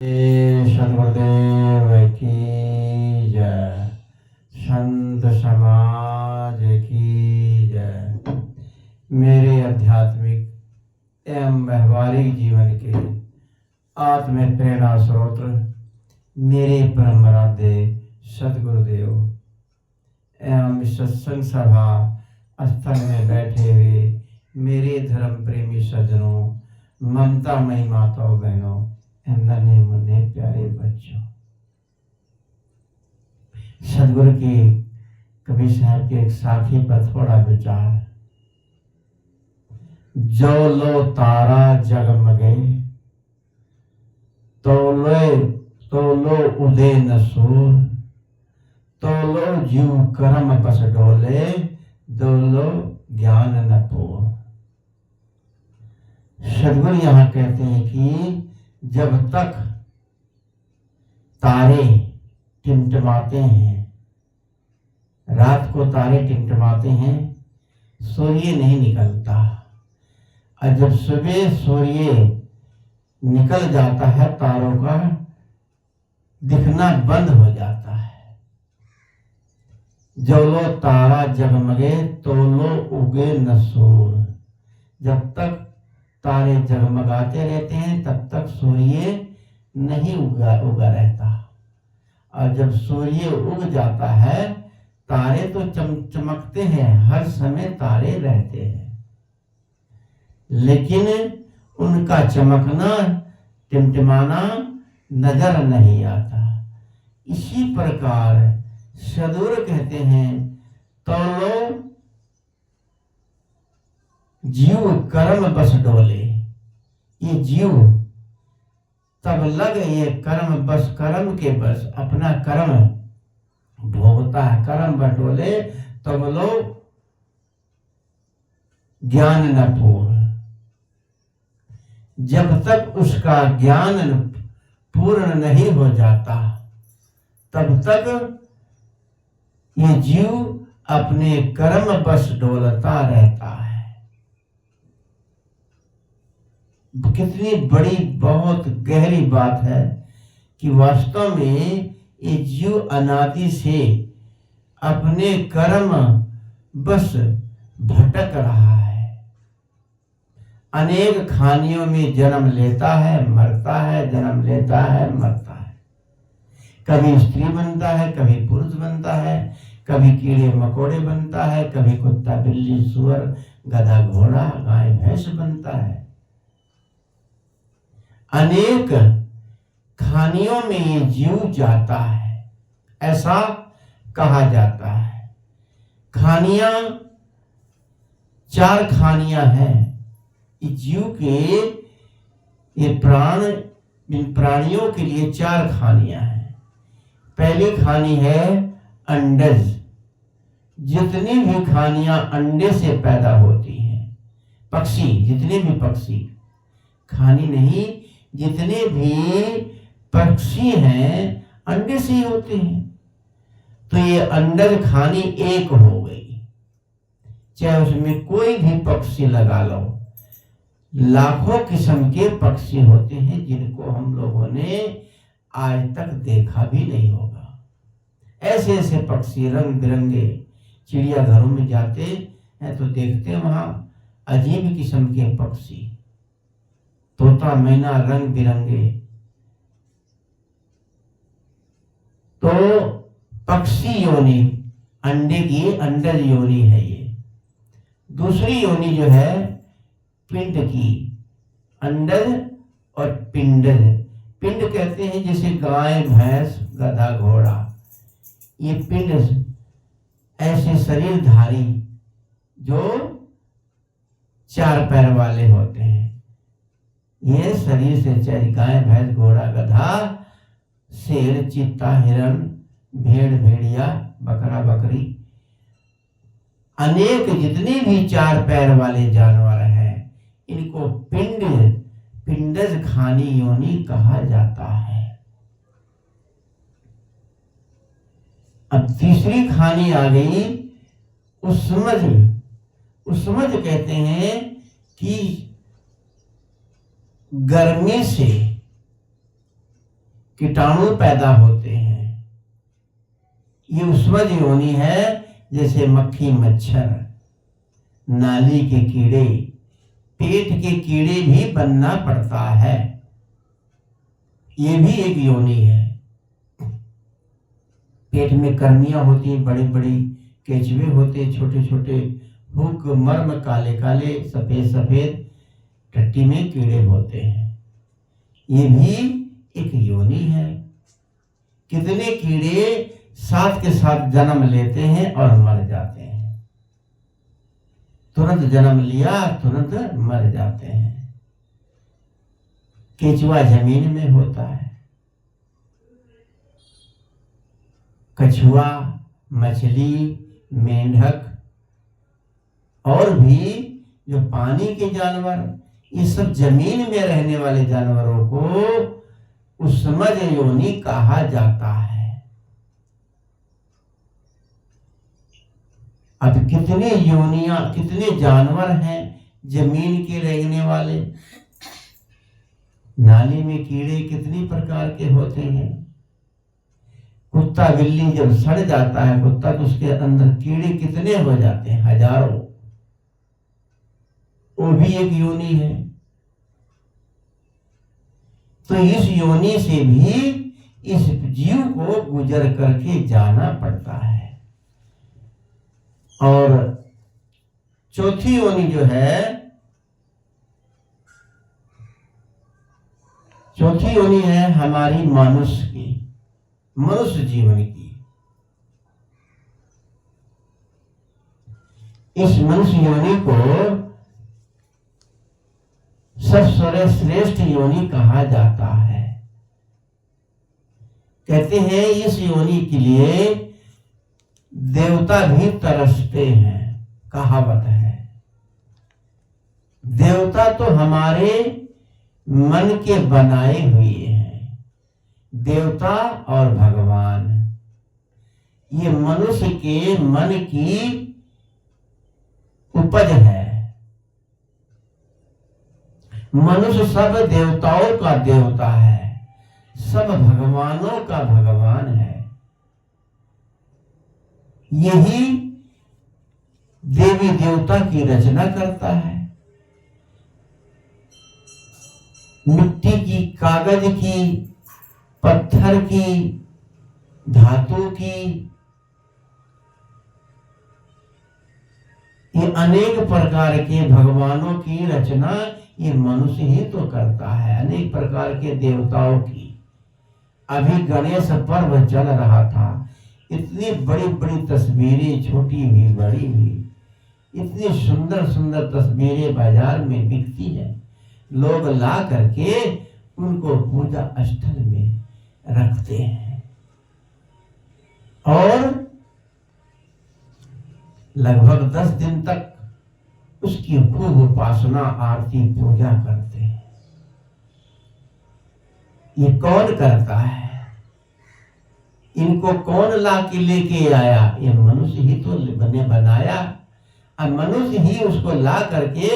सदगुरुदेव की जय। संत समाज की जय। मेरे आध्यात्मिक एवं व्यवहारिक जीवन के आत्म प्रेरणा स्रोत मेरे परम आराध्य सदगुरुदेव एवं सत्संग सभा स्थल में बैठे हुए मेरे धर्म प्रेमी सज्जनों, ममतामयी माताओं बहनों, नन्हे मुन्ने प्यारे बच्चों, सदगुरु के कबीर साहब के एक साथी पर थोड़ा विचार। जो लो तारा जगमगे, तो लो उदय न सूर, तो लो जीव कर्म बस डोले, दो लो ज्ञान न पूर। सदगुरु यहाँ कहते हैं कि जब तक तारे टिमटिमाते हैं, रात को तारे टिमटिमाते हैं, सूर्य नहीं निकलता, और जब सुबह सूर्य निकल जाता है तारों का दिखना बंद हो जाता है। जो लो तारा जगमगे, तो लो उगे न सूर। जब तक तारे जगमगाते रहते हैं तब तक सूर्य नहीं उगा रहता, और जब सूर्य उग जाता है तारे तो चमकते हैं, हर समय तारे रहते हैं, लेकिन उनका चमकना टिमटिमाना नजर नहीं आता। इसी प्रकार सदगुरु कहते हैं, तो लो जीव कर्म बस डोले। ये जीव तब लग ये कर्म बस, कर्म के बस अपना कर्म भोगता है, कर्म बटोले तब लो ज्ञान न पूर। जब तक उसका ज्ञान पूर्ण नहीं हो जाता तब तक ये जीव अपने कर्म बस डोलता रहता है। कितनी बड़ी बहुत गहरी बात है कि वास्तव में ये जीव अनादि से अपने कर्म बस भटक रहा है, अनेक खानियों में जन्म लेता है, मरता है, जन्म लेता है, मरता है। कभी स्त्री बनता है, कभी पुरुष बनता है, कभी कीड़े मकोड़े बनता है, कभी कुत्ता बिल्ली सुअर गधा घोड़ा गाय भैंस बनता है। अनेक खानियों में ये जीव जाता है, ऐसा कहा जाता है। खानियां 4 खानियां हैं इस जीव के, ये इन प्राणियों के लिए 4 खानियां हैं। पहली खानी है अंडज। जितनी भी खानियां अंडे से पैदा होती हैं, पक्षी जितने भी पक्षी, खानी नहीं, जितने भी पक्षी हैं अंडे से ही होते हैं। तो ये अंडज खानी एक हो गई। चाहे उसमें कोई भी पक्षी लगा लो, लाखों किस्म के पक्षी होते हैं जिनको हम लोगों ने आज तक देखा भी नहीं होगा। ऐसे ऐसे पक्षी रंग बिरंगे, चिड़ियाघरों में जाते हैं तो देखते हैं वहां अजीब किस्म के पक्षी, तोता मैना रंग बिरंगे। तो पक्षी योनि अंडे की अंडज योनि है ये। दूसरी योनि जो है पिंड की, अंडज और पिंडज। पिंड कहते हैं जैसे गाय भैंस गधा घोड़ा, ये पिंड ऐसे शरीरधारी जो 4 पैर वाले होते हैं। ये शरीर से चाहे गाय भैंस घोड़ा गधा शेर चीता हिरण भेड़ भेड़िया बकरा बकरी, अनेक जितने भी 4 पैर वाले जानवर हैं इनको पिंडज खानी योनि कहा जाता है। अब तीसरी खानी आ गई उस्मज। उस्मज कहते हैं कि गर्मी से कीटाणु पैदा होते हैं। ये उष्मज योनि है, जैसे मक्खी, मच्छर, नाली के कीड़े, पेट के कीड़े भी बनना पड़ता है। ये भी एक योनि है। पेट में कर्मियां होती हैं, बड़ी बड़ी केचुए होते, छोटे छोटे हुक मर्म, काले काले, सफेद सफेद, टट्टी में कीड़े होते हैं। ये भी एक योनि है। कितने कीड़े साथ के साथ जन्म लेते हैं और मर जाते हैं। तुरंत जन्म लिया, तुरंत मर जाते हैं। केचुआ जमीन में होता है, कछुआ, मछली, मेंढक और भी जो पानी के जानवर, ये सब जमीन में रहने वाले जानवरों को उष्मज योनि कहा जाता है। अब कितने योनियां, कितने जानवर हैं जमीन के रहने वाले। नाली में कीड़े कितनी प्रकार के होते हैं। कुत्ता बिल्ली जब सड़ जाता है कुत्ता, तो उसके अंदर कीड़े कितने हो जाते हैं, हजारों। वो भी एक योनि है। तो इस योनि से भी इस जीव को गुजर करके जाना पड़ता है। और चौथी योनि जो है, चौथी योनि है हमारी मनुष्य की, मनुष्य जीवन की। इस मनुष्य योनि को सबसे श्रेष्ठ योनि कहा जाता है। कहते हैं इस योनि के लिए देवता भी तरसते हैं। कहावत है, देवता तो हमारे मन के बनाए हुए हैं। देवता और भगवान ये मनुष्य के मन की उपज है। मनुष्य सब देवताओं का देवता है, सब भगवानों का भगवान है। यही देवी देवता की रचना करता है। मिट्टी की, कागज की, पत्थर की, धातु की, ये अनेक प्रकार के भगवानों की रचना ये मनुष्य ही तो करता है। अनेक प्रकार के देवताओं की। अभी गणेश पर्व चल रहा था, इतनी बड़ी बड़ी तस्वीरें, छोटी भी बड़ी भी, इतनी सुंदर सुंदर तस्वीरें बाजार में बिकती हैं। लोग ला करके उनको पूजा स्थल में रखते हैं और लगभग 10 दिन तक उसकी खूब उपासना, आरती, पूजा करते हैं। ये कौन करता है? इनको कौन ला के लेके आया? ये मनुष्य ही तो बने बनाया। अब मनुष्य ही उसको ला करके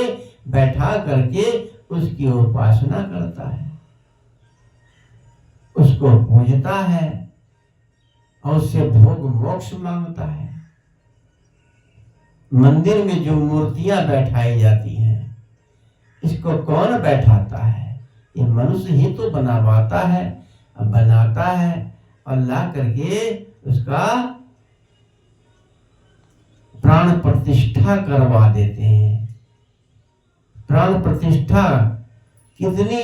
बैठा करके उसकी उपासना करता है, उसको पूजता है और उससे भोग मोक्ष मांगता है। मंदिर में जो मूर्तियां बैठाई जाती हैं, इसको कौन बैठाता है? ये मनुष्य ही तो बनवाता है, बनाता है और ला करके उसका प्राण प्रतिष्ठा करवा देते हैं। प्राण प्रतिष्ठा कितनी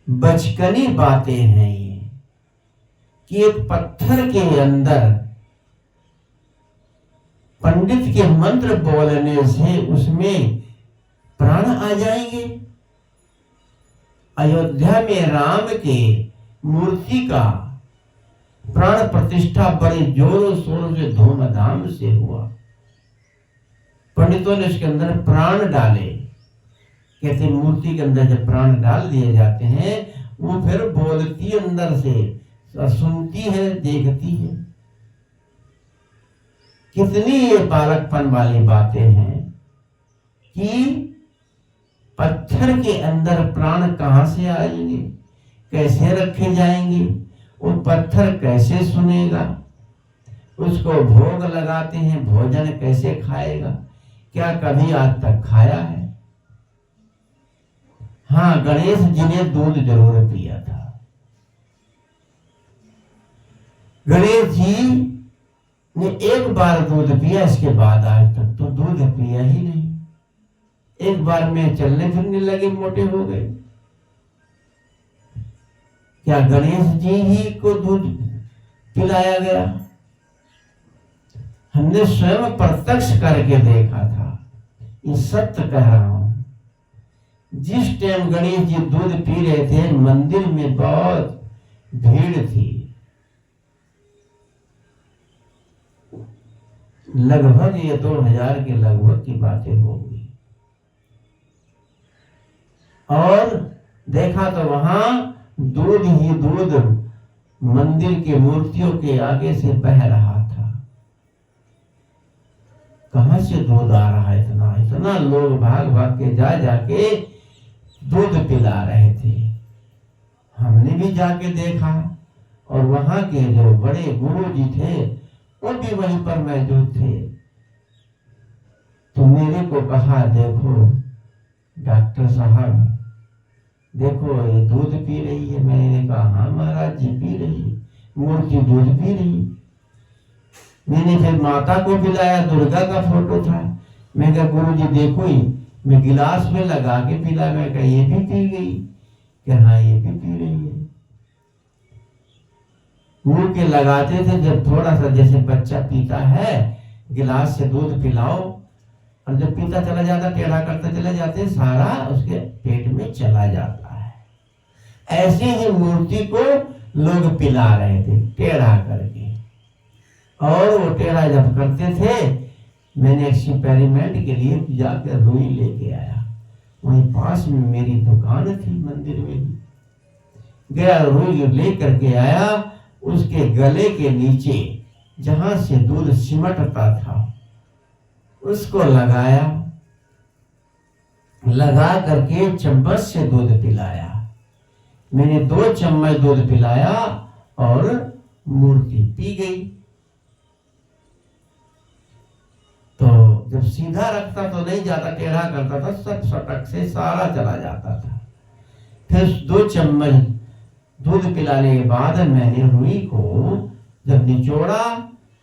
बचकनी बातें हैं ये, कि एक पत्थर के अंदर पंडित के मंत्र बोलने से उसमें प्राण आ जाएंगे। अयोध्या में राम के मूर्ति का प्राण प्रतिष्ठा बड़े जोरों शोरों से धूमधाम से हुआ। पंडितों ने इसके अंदर प्राण डाले। कहते मूर्ति के अंदर जब प्राण डाल दिए जाते हैं, वो फिर बोलती अंदर से, सुनती है, देखती है। कितनी ये बालकपन वाली बातें हैं कि पत्थर के अंदर प्राण कहां से आएंगे? कैसे रखे जाएंगे, वो पत्थर कैसे सुनेगा, उसको भोग लगाते हैं, भोजन कैसे खाएगा, क्या कभी आज तक खाया है? हाँ, गणेश जी ने दूध जरूर पिया था। गणेश जी ने एक बार दूध पिया, इसके बाद आज तक तो दूध पिया ही नहीं। एक बार में चलने फिरने लगे, मोटे हो गए। क्या गणेश जी ही को दूध पिलाया गया? हमने स्वयं प्रत्यक्ष करके देखा था, ये सत्य कह रहा हूं। जिस टाइम गणेश जी दूध पी रहे थे, मंदिर में बहुत भीड़ थी। लगभग ये 2000 के लगभग की बातें होगी। और देखा तो वहां दूध ही दूध मंदिर के मूर्तियों के आगे से बह रहा था। कहां से दूध आ रहा है? इतना इतना लोग भाग भाग के जा जाके दूध पिला रहे थे। हमने भी जाके देखा, और वहां के जो बड़े गुरु जी थे वो भी वहीं पर मौजूद थे। तो मेरे को कहा, देखो डॉक्टर साहब, देखो ये दूध पी रही है। मैंने कहा, हाँ महाराज जी पी रही है, मूर्ति दूध पी रही। मैंने फिर माता को पिलाया, दुर्गा का फोटो था। मैं कहा, गुरु जी देखो ही, मैं गिलास में लगा के पिला। मैं कहा, ये भी पी गई? कि हाँ ये भी पी रही है। मुंह के लगाते थे, जब थोड़ा सा जैसे बच्चा पीता है, गिलास से दूध पिलाओ, और जब पीता चला जाता, टेढ़ा करते चले जाते, सारा उसके पेट में चला जाता है। ऐसी ही मूर्ति को लोग पिला रहे थे टेढ़ा करके। और वो टेढ़ा जब करते थे, मैंने एक्सपेरिमेंट के लिए जाकर रुई लेके आया। वहीं पास में मेरी दुकान थी मंदिर में, गया रुई लेकर के आया। उसके गले के नीचे जहां से दूध सिमटता था उसको लगाया, लगा करके चम्मच से दूध पिलाया। मैंने 2 चम्मच दूध पिलाया और मूर्ति पी गई। तो जब सीधा रखता तो नहीं जाता, टेढ़ा करता था, सब सटक से सारा चला जाता था। फिर 2 चम्मच दूध पिलाने के बाद मैंने रुई को जब निचोड़ा,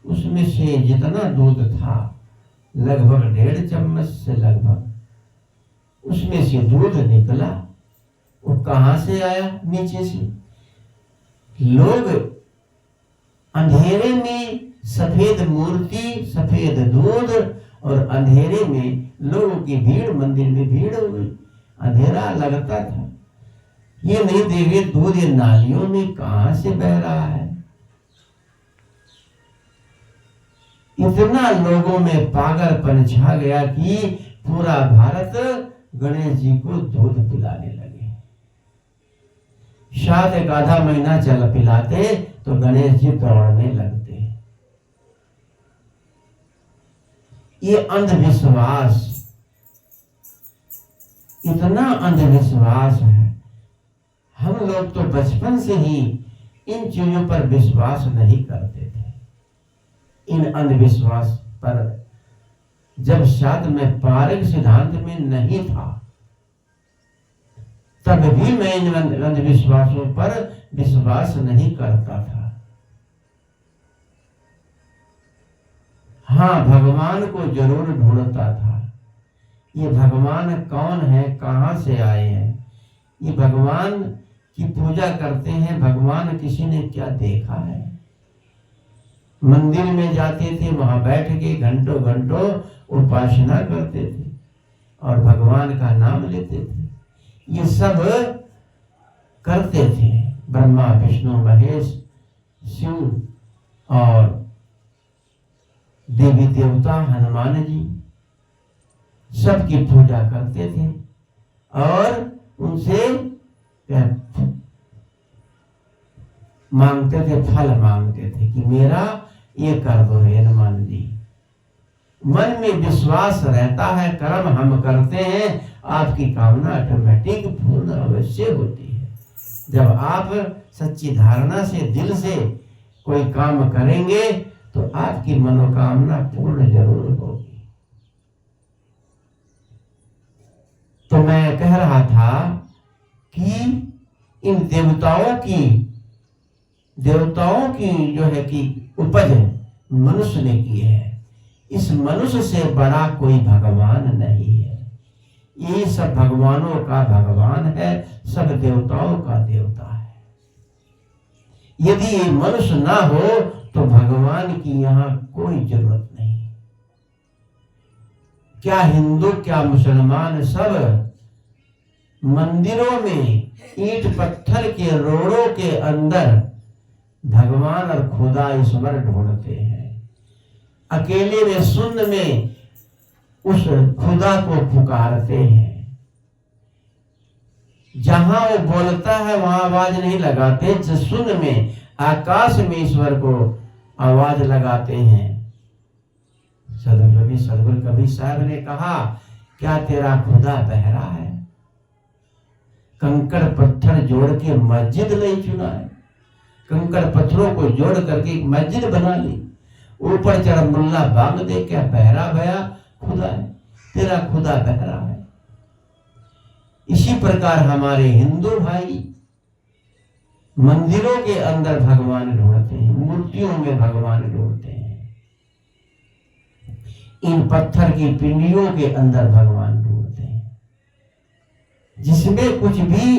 उसमें से जितना दूध था, लगभग 1.5 चम्मच से लगभग उसमें से दूध निकला। वो कहां से आया? नीचे से। लोग अंधेरे में सफेद मूर्ति, सफेद दूध, और अंधेरे में लोगों की भीड़, मंदिर में भीड़ हो गई। अंधेरा लगता था, ये नहीं देखे दूध ये नालियों में कहां से बह रहा है। इतना लोगों में पागलपन छा गया कि पूरा भारत गणेश जी को दूध पिलाने लगे। शायद एक आधा महीना चल पिलाते तो गणेश जी दौड़ने लगते। ये अंधविश्वास, इतना अंधविश्वास है। हम लोग तो बचपन से ही इन चीजों पर विश्वास नहीं करते थे। इन अंधविश्वास पर जब शायद मैं पारक सिद्धांत में नहीं था, तब भी मैं इन अंधविश्वासों पर विश्वास नहीं करता था। हाँ, भगवान को जरूर ढूंढता था। ये भगवान कौन है, कहां से आए हैं? ये भगवान की पूजा करते हैं, भगवान किसी ने क्या देखा है? मंदिर में जाते थे, वहां बैठ के घंटों घंटों उपासना करते थे और भगवान का नाम लेते थे। ये सब करते थे। ब्रह्मा, विष्णु, महेश, शिव और देवी देवता, हनुमान जी, सबकी पूजा करते थे और उनसे मांगते थे, फल मांगते थे कि मेरा ये कर दो हनुमान जी। मन में विश्वास रहता है, कर्म हम करते हैं, आपकी कामना ऑटोमेटिक पूर्ण अवश्य होती है। जब आप सच्ची धारणा से दिल से कोई काम करेंगे तो आपकी मनोकामना पूर्ण जरूर होगी। तो मैं कह रहा था कि इन देवताओं की जो है कि उपज मनुष्य ने की है। इस मनुष्य से बड़ा कोई भगवान नहीं है। ये सब भगवानों का भगवान है, सब देवताओं का देवता है। यदि ये मनुष्य ना हो तो भगवान की यहाँ कोई जरूरत नहीं। क्या हिंदू क्या मुसलमान सब मंदिरों में ईंट पत्थर के रोड़ों के अंदर भगवान और खुदा ईश्वर ढूंढते हैं। अकेले में शून्य में उस खुदा को पुकारते हैं। जहां वो बोलता है वहां आवाज नहीं लगाते, जिस शून्य में आकाश में ईश्वर को आवाज लगाते हैं। सदगुरु कबीर साहब ने कहा, क्या तेरा खुदा बहरा है? कंकड़ पत्थर जोड़ के मस्जिद नहीं चुना है। कंकड़ पत्थरों को जोड़ करके एक मस्जिद बना ली, ऊपर चढ़ मुल्ला बांग दे, क्या बहरा भया खुदा है? तेरा खुदा बहरा है। इसी प्रकार हमारे हिंदू भाई मंदिरों के अंदर भगवान ढूंढते हैं, मूर्तियों में भगवान ढूंढते हैं, इन पत्थर की पिंडियों के अंदर भगवान ढूंढते हैं, जिसमें कुछ भी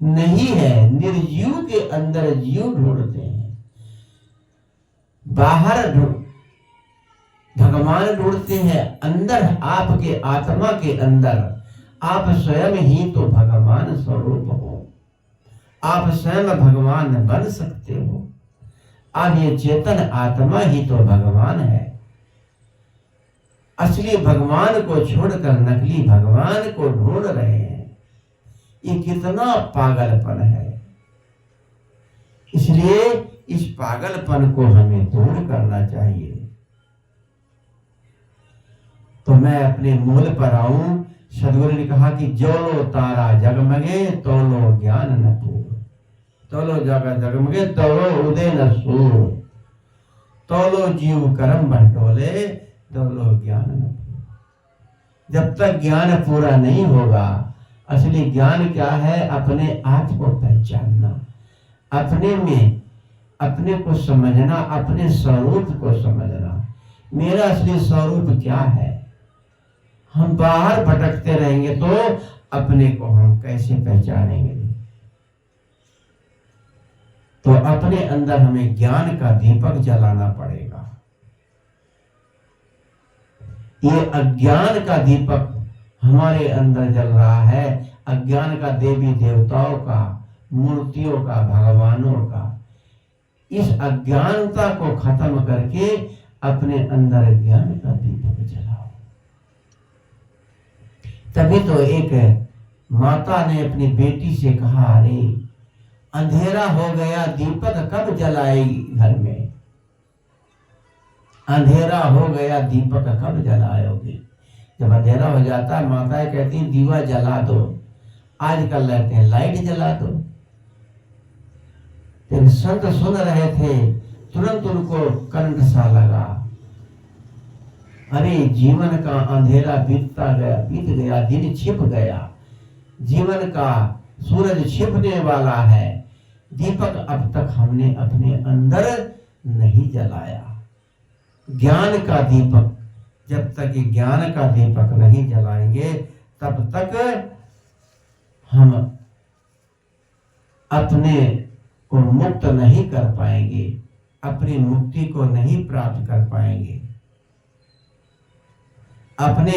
नहीं है। निर्जीव के अंदर जीव ढूंढते हैं, बाहर भगवान ढूंढते हैं, अंदर आपके आत्मा के अंदर आप स्वयं ही तो भगवान स्वरूप हो। आप स्वयं भगवान बन सकते हो। आप ये चेतन आत्मा ही तो भगवान है। असली भगवान को छोड़कर नकली भगवान को ढूंढ रहे हैं। ये कितना पागलपन है। इसलिए इस पागलपन को हमें दूर करना चाहिए। तो मैं अपने मूल पर आऊं। सदगुरु ने कहा कि जो लो तारा जगमगे तो लो ज्ञान न पूर, तो लो जगमगे तो लो उदय न सूर, तो लो जीव कर्म बंटोले तो लो ज्ञान न पूर। जब तक ज्ञान पूरा नहीं होगा, असली ज्ञान क्या है? अपने आप को पहचानना, अपने में अपने को समझना, अपने स्वरूप को समझना। मेरा असली स्वरूप क्या है? हम बाहर भटकते रहेंगे तो अपने को हम कैसे पहचानेंगे? तो अपने अंदर हमें ज्ञान का दीपक जलाना पड़ेगा। ये अज्ञान का दीपक हमारे अंदर जल रहा है, अज्ञान का देवी देवताओं का, मूर्तियों का, भगवानों का। इस अज्ञानता को खत्म करके अपने अंदर ज्ञान का दीपक जलाओ। तभी तो एक माता ने अपनी बेटी से कहा, अरे अंधेरा हो गया, दीपक कब जलाएगी घर में? अंधेरा हो गया, दीपक कब जलाओगे? जब अंधेरा हो जाता है, माताएं कहती हैं दीवा जला दो। आजकल कहते हैं लाइट जला दो। फिर संत सुन रहे थे, तुरंत उनको करंट सा लगा। अरे जीवन का अंधेरा बीत गया, दिन छिप गया, जीवन का सूरज छिपने वाला है। दीपक अब तक हमने अपने अंदर नहीं जलाया। ज्ञान का दीपक, जब तक ज्ञान का दीपक नहीं जलाएंगे तब तक हम अपने को मुक्त नहीं कर पाएंगे, अपनी मुक्ति को नहीं प्राप्त कर पाएंगे। अपने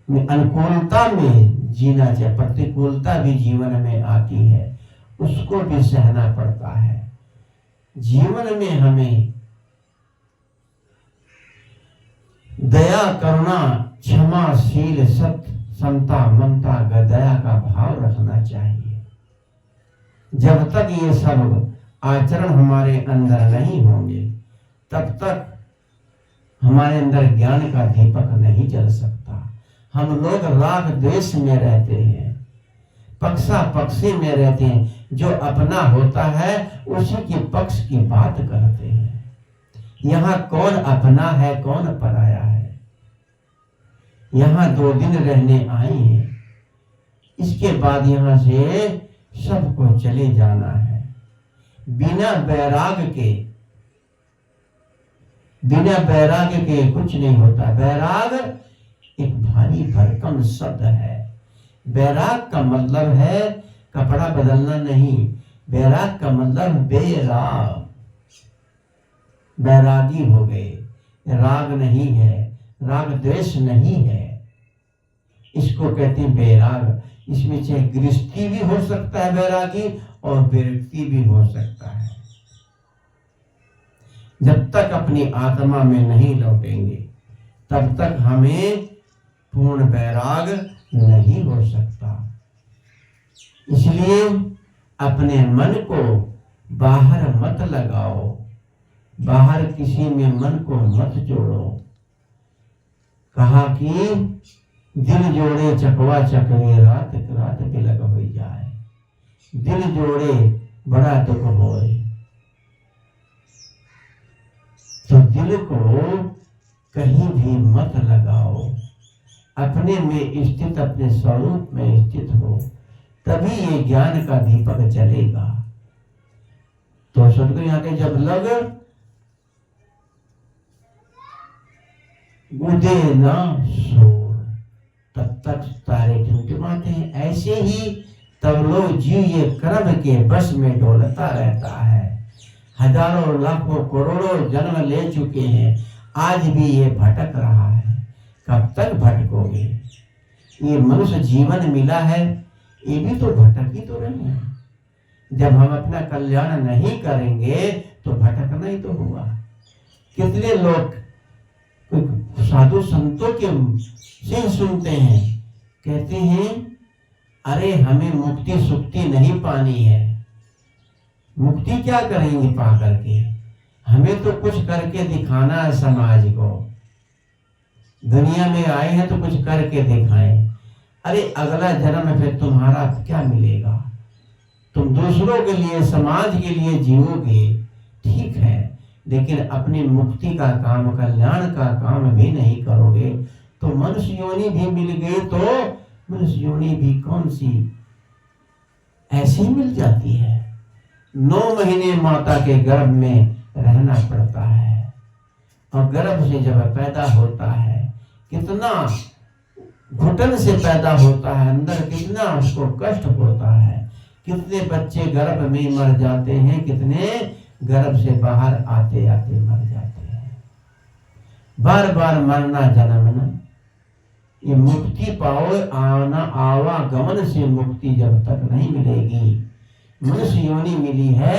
अनुकूलता में जीना चाहिए, प्रतिकूलता भी जीवन में आती है, उसको भी सहना पड़ता है। जीवन में हमें दया, करुणा, क्षमाशील, सत्य, समता, ममता, दया का भाव रखना चाहिए। जब तक ये सब आचरण हमारे अंदर नहीं होंगे तब तक हमारे अंदर ज्ञान का दीपक नहीं जल सकता। हम लोग राग द्वेष में रहते हैं, पक्षा पक्षी में रहते हैं, जो अपना होता है उसी के पक्ष की बात करते हैं। यहाँ कौन अपना है कौन पराया है। यहाँ 2 दिन रहने आए हैं, इसके बाद यहाँ से सबको चले जाना है। बिना बैराग के कुछ नहीं होता। बैराग एक भारी भरकम शब्द है। बैराग का मतलब है कपड़ा बदलना नहीं, बैराग का मतलब बेराग, बैरागी हो गए। राग नहीं है, राग द्वेष नहीं है, इसको कहते हैं बैराग। इसमें चाहे गृहस्थी भी हो सकता है बैरागी और विरक्ति भी हो सकता है। जब तक अपनी आत्मा में नहीं लौटेंगे तब तक हमें पूर्ण बैराग नहीं हो सकता। इसलिए अपने मन को बाहर मत लगाओ, बाहर किसी में मन को मत जोड़ो। कहा कि दिल जोड़े चकवा चकवे रात रात बिलग हो जाए। दिल जोड़े बड़ा दुख होए, तो दिल को कहीं भी मत लगाओ। अपने में स्थित, अपने स्वरूप में स्थित हो, तभी ये ज्ञान का दीपक जलेगा। तो सदगुरु यहाँ के जब लग गुदे ना शोर, तब तक तारे टिमटिमाते हैं। ऐसे ही तब लोग जीव ये कर्म के बस में डोलता रहता है। हजारों लाखों करोड़ों जन्म ले चुके हैं, आज भी ये भटक रहा है। कब तक भटकोगे? ये मनुष्य जीवन मिला है, ये भी तो भटक ही तो रहे हैं। जब हम अपना कल्याण नहीं करेंगे तो भटकना ही तो हुआ। कितने लोग साधु संतों के से सुनते हैं, कहते हैं अरे हमें मुक्ति सुक्ति नहीं पानी है। मुक्ति क्या करेंगे पा करके? हमें तो कुछ करके दिखाना है समाज को। दुनिया में आए हैं तो कुछ करके दिखाएं। अरे अगला जन्म फिर तुम्हारा क्या मिलेगा? तुम दूसरों के लिए, समाज के लिए जियोगे, ठीक है, लेकिन अपनी मुक्ति का काम, कल्याण का काम भी नहीं करोगे तो मनुष्य योनि भी मिल गई तो मनुष्य योनि भी कौन सी ऐसी ही मिल जाती है। 9 महीने माता के गर्भ में रहना पड़ता है और गर्भ से जब पैदा होता है कितना घुटन से पैदा होता है, अंदर कितना उसको कष्ट होता है। कितने बच्चे गर्भ में मर जाते हैं, कितने गर्भ से बाहर आते आते मर जाते हैं। बार बार मरना जन्मना, ये मुक्ति पाओ, आना आवागमन से मुक्ति जब तक नहीं मिलेगी। मनुष्य योनि मिली है,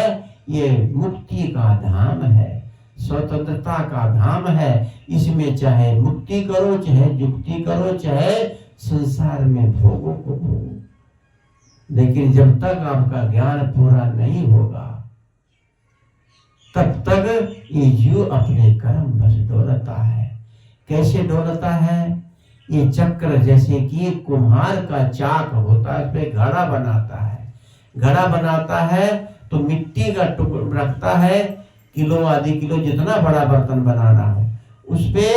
ये मुक्ति का धाम है, स्वतंत्रता का धाम है। इसमें चाहे मुक्ति करो, चाहे युक्ति करो, चाहे संसार में भोगो को भोगो, लेकिन जब तक आपका ज्ञान पूरा नहीं होगा तब तक ये जीव अपने कर्म बस डोलता है। कैसे डोलता है? ये चक्र जैसे कि कुम्हार का चाक होता है, उसपे घड़ा बनाता है। घड़ा बनाता है तो मिट्टी का टुकड़ा रखता है, किलो आधी किलो जितना बड़ा बर्तन बनाना हो, उस पे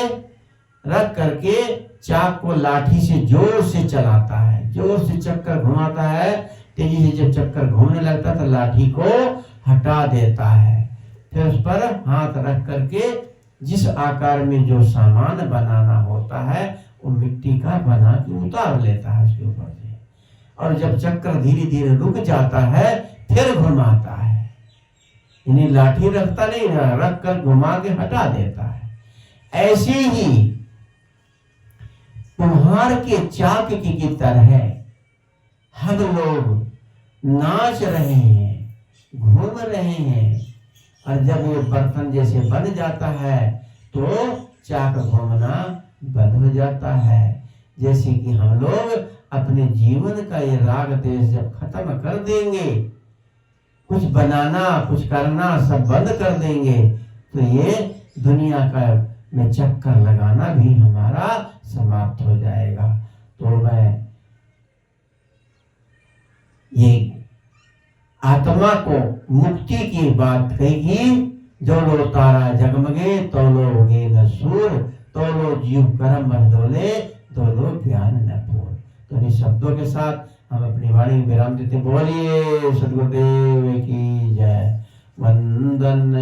रख करके चाक को लाठी से जोर से चलाता है, जोर से चक्कर घुमाता है। तेजी से जब चक्कर घूमने लगता है तो लाठी को हटा देता है। फिर उस पर हाथ रख करके जिस आकार में जो सामान बनाना होता है वो मिट्टी का बना के उतार लेता है उसके ऊपर से। और जब चक्कर धीरे धीरे रुक जाता है फिर घुमाता है, यानी लाठी रखता नहीं, रख कर घुमा के हटा देता है। ऐसे ही कुम्हार के चाक की तरह हम लोग नाच रहे हैं, घूम रहे हैं, और जब ये बर्तन जैसे बन जाता है तो चाक घूमना बंद हो जाता है। जैसे कि हम लोग अपने जीवन का ये राग देश जब खत्म कर देंगे, कुछ बनाना कुछ करना सब बंद कर देंगे, तो ये दुनिया का में चक्कर लगाना भी हमारा समाप्त हो जाएगा। तो मैं ये आत्मा को मुक्ति की बात कही। जो लो तारा जगमगे तो लोगे न सूर, तो लो जीव कर्म बरदोले, तो लो ज्ञान न पूर। तो इन शब्दों के साथ हम अपनी वाणी विराम देते। बोलिए सदगुरुदेव की जय। वंदन